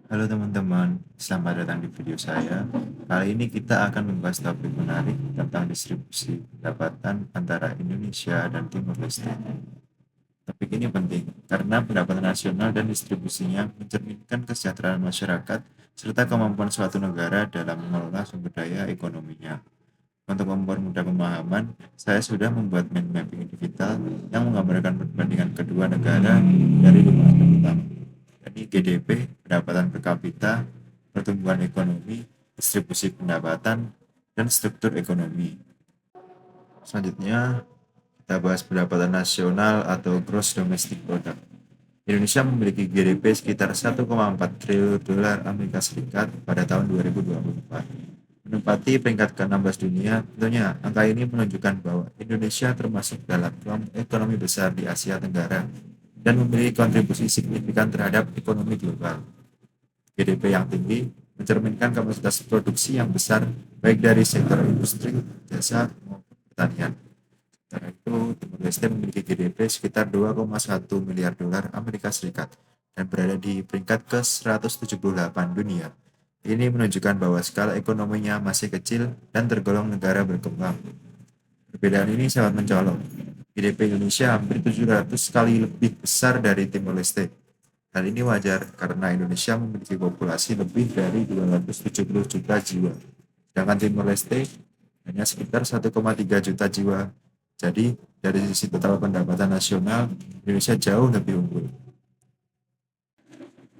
Halo teman-teman, selamat datang di video saya. Kali ini kita akan membahas topik menarik tentang distribusi pendapatan antara Indonesia dan Timor Leste. Topik ini penting karena pendapatan nasional dan distribusinya mencerminkan kesejahteraan masyarakat serta kemampuan suatu negara dalam mengelola sumber daya ekonominya. Untuk mempermudah pemahaman, saya sudah membuat mind mapping digital yang menggambarkan perbandingan kedua negara dari 5 aspek utama, yakni GDP, pendapatan per kapita, pertumbuhan ekonomi, distribusi pendapatan, dan struktur ekonomi. Selanjutnya, kita bahas pendapatan nasional atau Gross Domestic Product. Indonesia memiliki GDP sekitar 1,4 triliun dolar Amerika Serikat pada tahun 2024, menempati peringkat ke-16 dunia. Tentunya, angka ini menunjukkan bahwa Indonesia termasuk dalam kelompok ekonomi besar di Asia Tenggara dan memiliki kontribusi signifikan terhadap ekonomi global. GDP yang tinggi mencerminkan kapasitas produksi yang besar baik dari sektor industri, jasa, maupun pertanian. Sementara itu, Timor Leste memiliki GDP sekitar 2,1 miliar dolar Amerika Serikat dan berada di peringkat ke-178 dunia. Ini menunjukkan bahwa skala ekonominya masih kecil dan tergolong negara berkembang. Perbedaan ini sangat mencolok. GDP Indonesia hampir 700 kali lebih besar dari Timor Leste. Hal ini wajar karena Indonesia memiliki populasi lebih dari 270 juta jiwa, sedangkan Timor Leste hanya sekitar 1,3 juta jiwa. Jadi, dari sisi total pendapatan nasional, Indonesia jauh lebih unggul.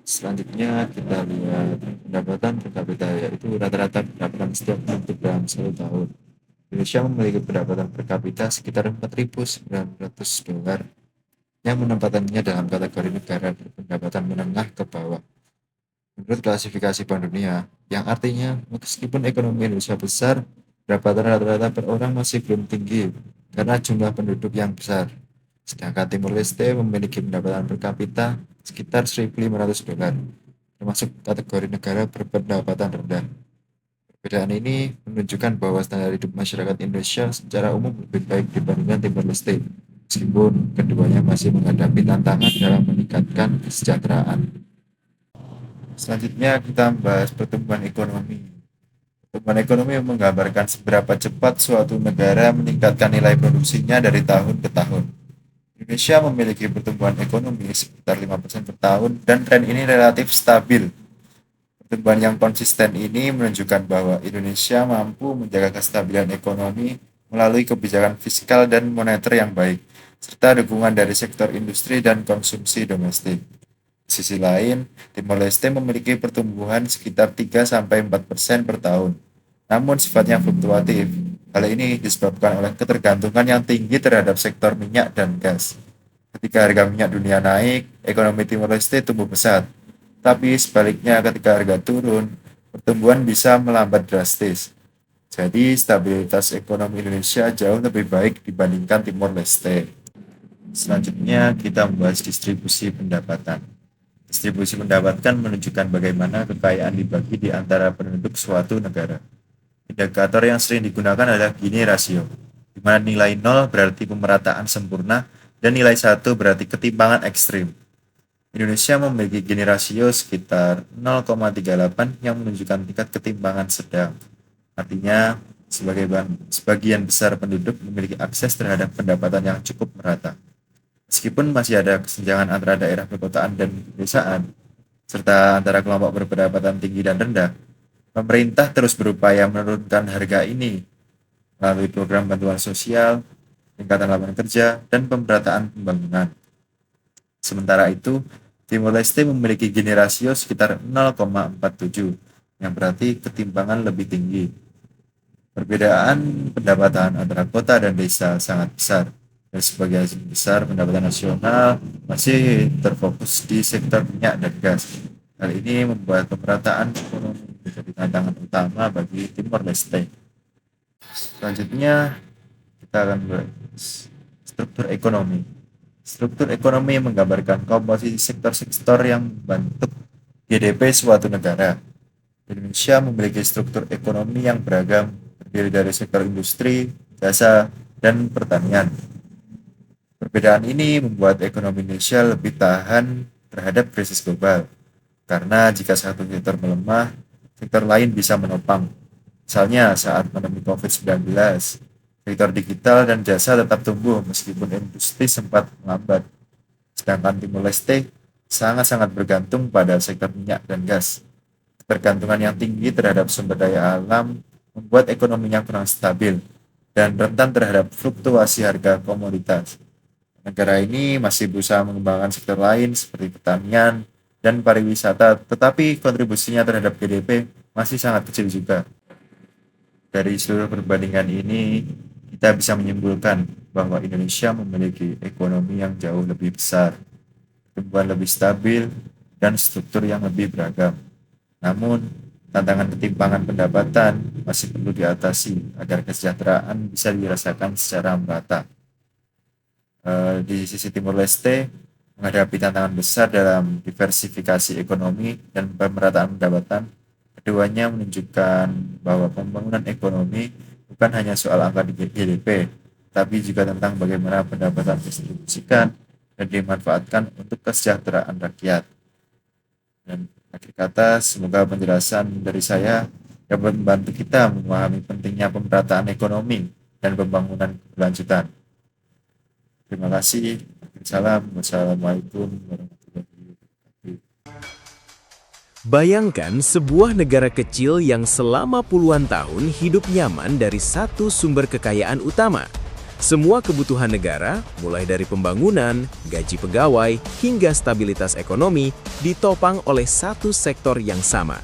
Selanjutnya kita lihat pendapatan per kapita, yaitu rata-rata pendapatan setiap penduduk dalam 1 tahun. Indonesia memiliki pendapatan per kapita sekitar 4.900 dolar yang menempatannya dalam kategori negara berpendapatan menengah ke bawah. Menurut klasifikasi Bank Dunia, yang artinya meskipun ekonomi Indonesia besar, pendapatan rata-rata per orang masih belum tinggi karena jumlah penduduk yang besar. Sedangkan Timor Leste memiliki pendapatan per kapita sekitar 1.500 dolar, termasuk kategori negara berpendapatan rendah. Perbedaan ini menunjukkan bahwa standar hidup masyarakat Indonesia secara umum lebih baik dibandingkan Timor Leste, meskipun keduanya masih menghadapi tantangan dalam meningkatkan kesejahteraan. Selanjutnya kita membahas pertumbuhan ekonomi. Pertumbuhan ekonomi menggambarkan seberapa cepat suatu negara meningkatkan nilai produksinya dari tahun ke tahun. Indonesia memiliki pertumbuhan ekonomi sekitar 5% per tahun dan tren ini relatif stabil. Pertumbuhan yang konsisten ini menunjukkan bahwa Indonesia mampu menjaga kestabilan ekonomi melalui kebijakan fiskal dan moneter yang baik, serta dukungan dari sektor industri dan konsumsi domestik. Di sisi lain, Timor Leste memiliki pertumbuhan sekitar 3-4% per tahun, namun sifatnya fluktuatif. Hal ini disebabkan oleh ketergantungan yang tinggi terhadap sektor minyak dan gas. Ketika harga minyak dunia naik, ekonomi Timor Leste tumbuh pesat. Tapi sebaliknya ketika harga turun, pertumbuhan bisa melambat drastis. Jadi stabilitas ekonomi Indonesia jauh lebih baik dibandingkan Timor Leste. Selanjutnya kita membahas distribusi pendapatan. Distribusi pendapatan menunjukkan bagaimana kekayaan dibagi di antara penduduk suatu negara. Indikator yang sering digunakan adalah Gini rasio, di mana nilai 0 berarti pemerataan sempurna dan nilai 1 berarti ketimpangan ekstrim. Indonesia memiliki Gini rasio sekitar 0,38 yang menunjukkan tingkat ketimpangan sedang. Artinya, sebagian besar penduduk memiliki akses terhadap pendapatan yang cukup merata. Meskipun masih ada kesenjangan antara daerah perkotaan dan pedesaan, serta antara kelompok berpendapatan tinggi dan rendah, pemerintah terus berupaya menurunkan harga ini melalui program bantuan sosial, peningkatan lapangan kerja, dan pemerataan pembangunan. Sementara itu, Timor Leste memiliki Gini rasio sekitar 0,47, yang berarti ketimpangan lebih tinggi. Perbedaan pendapatan antara kota dan desa sangat besar, dan sebagian besar pendapatan nasional masih terfokus di sektor minyak dan gas. Hal ini membuat pemerataan ekonomi menjadi tantangan utama bagi Timor Leste. Selanjutnya, kita akan bahas struktur ekonomi. Struktur ekonomi menggambarkan komposisi sektor-sektor yang membentuk GDP suatu negara. Indonesia memiliki struktur ekonomi yang beragam, terdiri dari sektor industri, jasa, dan pertanian. Perbedaan ini membuat ekonomi Indonesia lebih tahan terhadap krisis global. Karena jika satu sektor melemah, sektor lain bisa menopang. Misalnya saat pandemi COVID-19, sektor digital dan jasa tetap tumbuh meskipun industri sempat melambat. Sedangkan Timor Leste sangat-sangat bergantung pada sektor minyak dan gas. Ketergantungan yang tinggi terhadap sumber daya alam membuat ekonominya kurang stabil dan rentan terhadap fluktuasi harga komoditas. Negara ini masih berusaha mengembangkan sektor lain seperti pertanian dan pariwisata, tetapi kontribusinya terhadap GDP masih sangat kecil juga. Dari seluruh perbandingan ini, kita bisa menyimpulkan bahwa Indonesia memiliki ekonomi yang jauh lebih besar, pertumbuhan lebih stabil, dan struktur yang lebih beragam. Namun, tantangan ketimpangan pendapatan masih perlu diatasi agar kesejahteraan bisa dirasakan secara merata. Di sisi Timor Leste, menghadapi tantangan besar dalam diversifikasi ekonomi dan pemerataan pendapatan, keduanya menunjukkan bahwa pembangunan ekonomi bukan hanya soal angka di GDP, tapi juga tentang bagaimana pendapatan distribusikan dan dimanfaatkan untuk kesejahteraan rakyat. Dan akhir kata, semoga penjelasan dari saya dapat membantu kita memahami pentingnya pemerataan ekonomi dan pembangunan berkelanjutan. Terima kasih. Wassalamualaikum warahmatullahi wabarakatuh. Bayangkan sebuah negara kecil yang selama puluhan tahun hidup nyaman dari satu sumber kekayaan utama. Semua kebutuhan negara, mulai dari pembangunan, gaji pegawai, hingga stabilitas ekonomi, ditopang oleh satu sektor yang sama.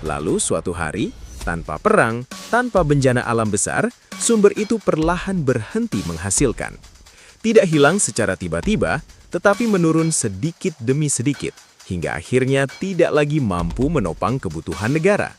Lalu suatu hari, tanpa perang, tanpa bencana alam besar, sumber itu perlahan berhenti menghasilkan. Tidak hilang secara tiba-tiba, tetapi menurun sedikit demi sedikit, hingga akhirnya tidak lagi mampu menopang kebutuhan negara.